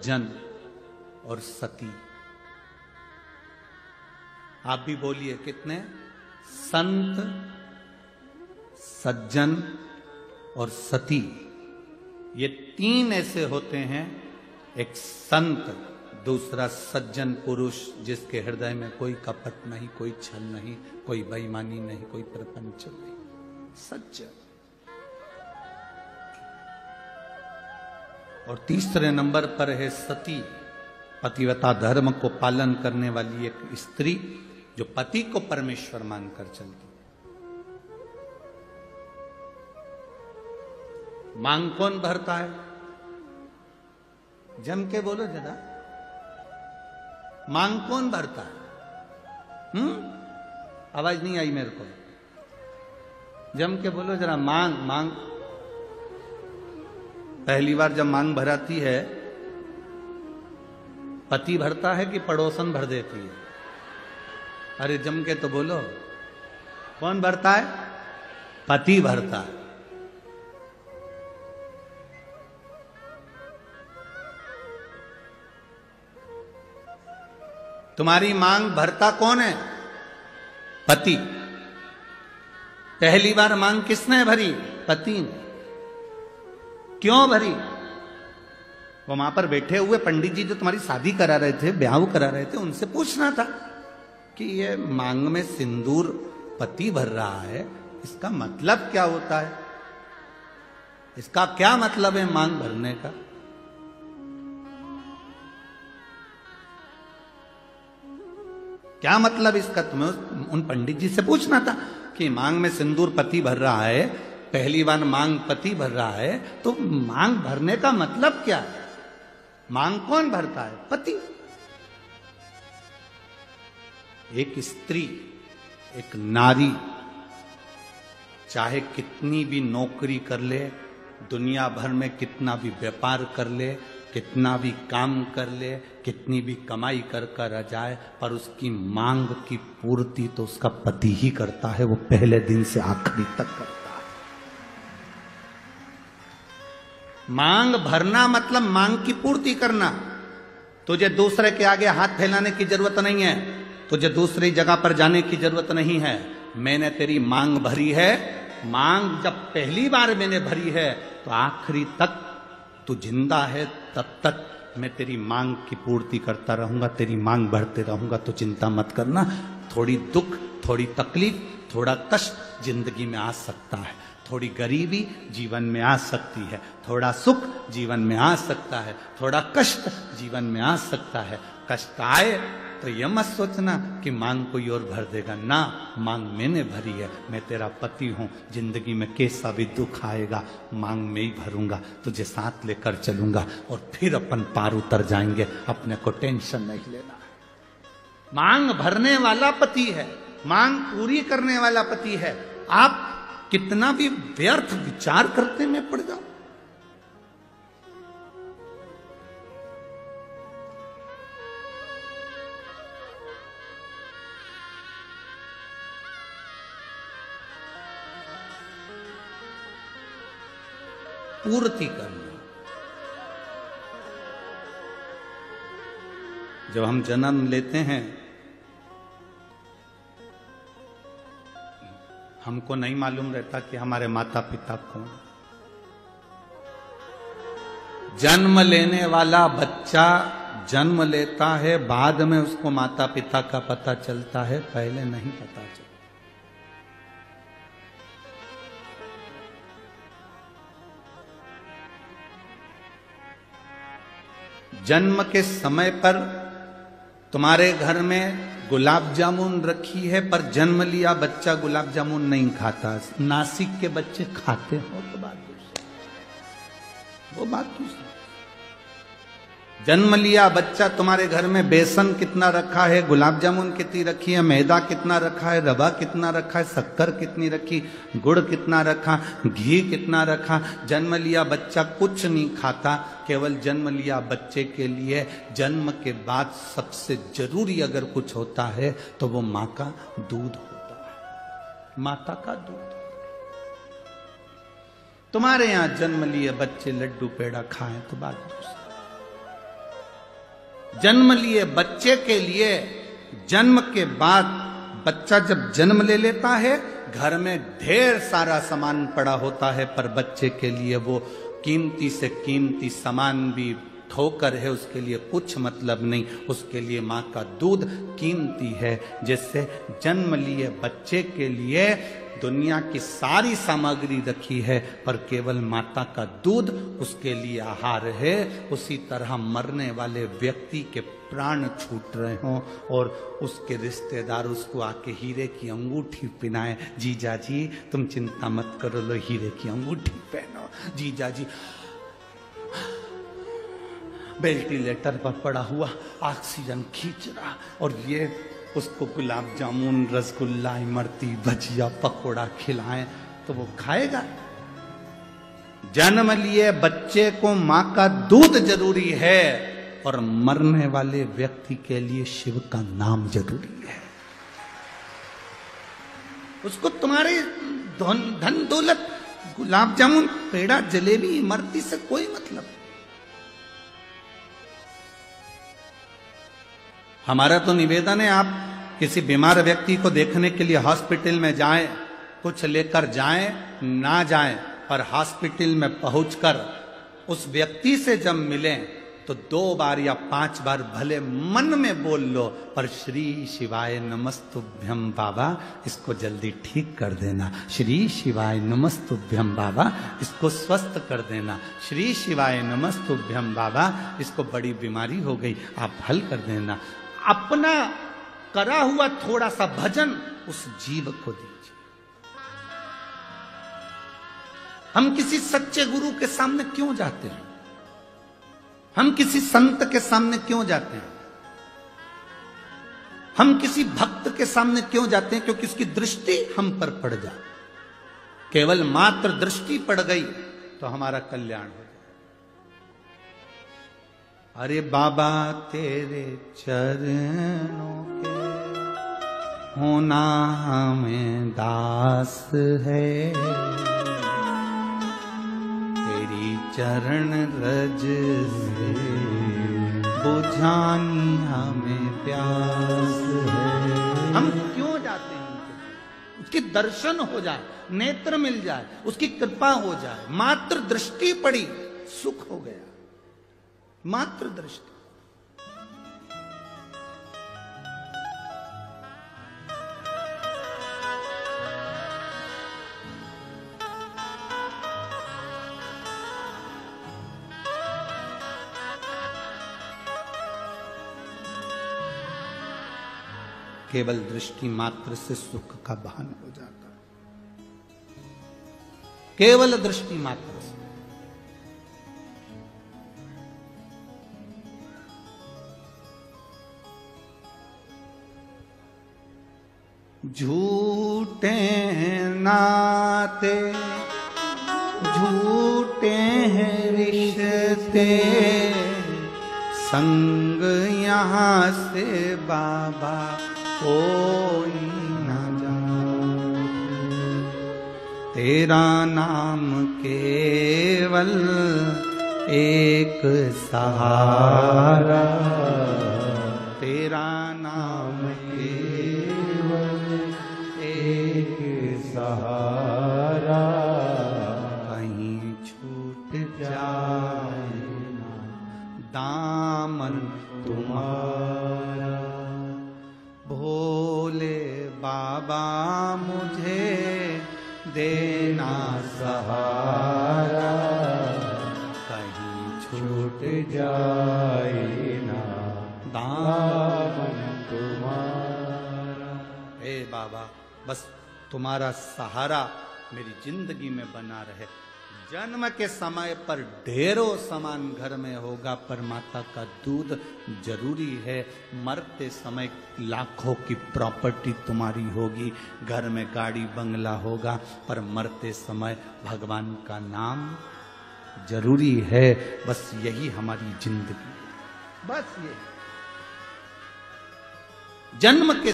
जन और सती। आप भी बोलिए कितने? संत, सज्जन और सती, ये तीन ऐसे होते हैं। एक संत, दूसरा सज्जन पुरुष जिसके हृदय में कोई कपट नहीं, कोई छल नहीं, कोई बेईमानी नहीं, कोई प्रपंच नहीं, सज्जन। और तीसरे नंबर पर है सती, पतिव्रता धर्म को पालन करने वाली एक स्त्री जो पति को परमेश्वर मानकर चलती। मांग कौन भरता है? जम के बोलो जरा, मांग कौन भरता है? आवाज नहीं आई मेरे को, जम के बोलो जरा। मांग मांग पहली बार जब मांग भराती है, पति भरता है कि पड़ोसन भर देती है? अरे जम के तो बोलो, कौन भरता है? पति भरता है। तुम्हारी मांग भरता कौन है? पति। पहली बार मांग किसने भरी? पति ने। क्यों भरी? वो वहां पर बैठे हुए पंडित जी जो तुम्हारी शादी करा रहे थे, ब्याह करा रहे थे, उनसे पूछना था कि ये मांग में सिंदूर पति भर रहा है, इसका मतलब क्या होता है? इसका क्या मतलब है मांग भरने का? क्या मतलब इसका? तुम्हें उन पंडित जी से पूछना था कि मांग में सिंदूर पति भर रहा है, पहली बार मांग पति भर रहा है, तो मांग भरने का मतलब क्या है? मांग कौन भरता है? पति। एक स्त्री, एक नारी चाहे कितनी भी नौकरी कर ले, दुनिया भर में कितना भी व्यापार कर ले, कितना भी काम कर ले, कितनी भी कमाई कर आ जाए, पर उसकी मांग की पूर्ति तो उसका पति ही करता है। वो पहले दिन से आखिरी तक करता है। मांग भरना मतलब मांग की पूर्ति करना। तुझे दूसरे के आगे हाथ फैलाने की जरूरत नहीं है, तुझे दूसरी जगह पर जाने की जरूरत नहीं है। मैंने तेरी मांग भरी है। मांग जब पहली बार मैंने भरी है तो आखिरी तक तू जिंदा है, तब तक मैं तेरी मांग की पूर्ति करता रहूंगा, तेरी मांग भरते रहूंगा। तो चिंता मत करना। थोड़ी दुख, थोड़ी तकलीफ, थोड़ा कष्ट जिंदगी में आ सकता है, थोड़ी गरीबी जीवन में आ सकती है, थोड़ा सुख जीवन में आ सकता है, थोड़ा कष्ट जीवन में आ सकता है। कष्ट आए तो यह मत सोचना कि मांग कोई और भर देगा। ना, मांग मैंने भरी है, मैं तेरा पति हूं। जिंदगी में कैसा भी दुख आएगा, मांग मैं ही भरूंगा, तुझे साथ लेकर चलूंगा और फिर अपन पार उतर जाएंगे। अपने को टेंशन नहीं लेना। मांग भरने वाला पति है, मांग पूरी करने वाला पति है। आप कितना भी व्यर्थ विचार करते में पड़ जाओ, पूर्ति करना। जब हम जन्म लेते हैं, हमको नहीं मालूम रहता कि हमारे माता पिता कौन। जन्म लेने वाला बच्चा जन्म लेता है, बाद में उसको माता पिता का पता चलता है, पहले नहीं पता चलता। जन्म के समय पर तुम्हारे घर में गुलाब जामुन रखी है, पर जन्म लिया बच्चा गुलाब जामुन नहीं खाता। नासिक के बच्चे खाते हो तो बात दूसरी, वो बात दूसरी। जन्म लिया बच्चा, तुम्हारे घर में बेसन कितना रखा है, गुलाब जामुन कितनी रखी है, मैदा कितना रखा है, रवा कितना रखा है, शक्कर कितनी रखी, गुड़ कितना रखा, घी कितना रखा। जन्म लिया बच्चा कुछ नहीं खाता। केवल जन्म लिया बच्चे के लिए जन्म के बाद सबसे जरूरी अगर कुछ होता है तो वो माँ का दूध होता है, माता का दूध। तुम्हारे यहां जन्म लिए बच्चे लड्डू पेड़ा खाएं तो बात दूसरी। जन्म लिए बच्चे के लिए, जन्म के बाद बच्चा जब जन्म ले लेता है, घर में ढेर सारा सामान पड़ा होता है, पर बच्चे के लिए वो कीमती से कीमती सामान भी ठोकर है, उसके लिए कुछ मतलब नहीं। उसके लिए माँ का दूध कीमती है। जिससे जन्म लिए बच्चे के लिए दुनिया की सारी सामग्री रखी है, पर केवल माता का दूध उसके लिए आहार है। उसी तरह मरने वाले व्यक्ति के प्राण छूट रहे हों और उसके रिश्तेदार उसको आके हीरे की अंगूठी पहनाए, जीजा जी तुम चिंता मत करो, लो हीरे की अंगूठी पहनो। जीजा जी वेंटिलेटर पर पड़ा हुआ ऑक्सीजन खींच रहा, और ये उसको गुलाब जामुन, रसगुल्ला, इमरती, भजिया, पकोड़ा खिलाएं तो वो खाएगा। जन्म लिए बच्चे को मां का दूध जरूरी है, और मरने वाले व्यक्ति के लिए शिव का नाम जरूरी है। उसको तुम्हारे धन दौलत, गुलाब जामुन, पेड़ा, जलेबी, इमरती से कोई मतलब। हमारा तो निवेदन है, आप किसी बीमार व्यक्ति को देखने के लिए हॉस्पिटल में जाएं, कुछ लेकर जाएं ना जाएं, पर हॉस्पिटल में पहुंचकर उस व्यक्ति से जब मिलें तो 2 बार या 5 बार भले मन में बोल लो, पर श्री शिवाय नमस्तुभ्यम बाबा, इसको जल्दी ठीक कर देना। श्री शिवाय नमस्तुभ्यम बाबा, इसको स्वस्थ कर देना। श्री शिवाय नमस्तुभ्यम बाबा, इसको बड़ी बीमारी हो गई, आप हल कर देना। अपना करा हुआ थोड़ा सा भजन उस जीव को दीजिए। हम किसी सच्चे गुरु के सामने क्यों जाते हैं? हम किसी संत के सामने क्यों जाते हैं? हम किसी भक्त के सामने क्यों जाते हैं? क्योंकि उसकी दृष्टि हम पर पड़ जाए। केवल मात्र दृष्टि पड़ गई तो हमारा कल्याण हो। अरे बाबा तेरे चरणों के होना हमें दास है, तेरी चरण रज से बुझानी हमें प्यास है। हम क्यों जाते हैं? उसके दर्शन हो जाए, नेत्र मिल जाए, उसकी कृपा हो जाए। मात्र दृष्टि पड़ी, सुख हो गया। मात्र दृष्टि। केवल दृष्टि मात्र से सुख का भान हो जाता है। केवल दृष्टि मात्र से। झूठे नाते झूठे हैं रिश्ते, संग यहाँ से बाबा कोई न जाए। तेरा नाम केवल एक सहारा, तेरा नाम एक सहारा, कहीं छूट जाए ना दामन तुम्हारा। भोले बाबा मुझे देना सहारा, कहीं छूट जाए ना दामन तुम्हारा। हे बाबा, बस तुम्हारा सहारा मेरी जिंदगी में बना रहे। जन्म के समय पर ढेरों सामान घर में होगा, पर माता का दूध जरूरी है। मरते समय लाखों की प्रॉपर्टी तुम्हारी होगी, घर में गाड़ी बंगला होगा, पर मरते समय भगवान का नाम जरूरी है। बस यही हमारी जिंदगी, बस ये जन्म के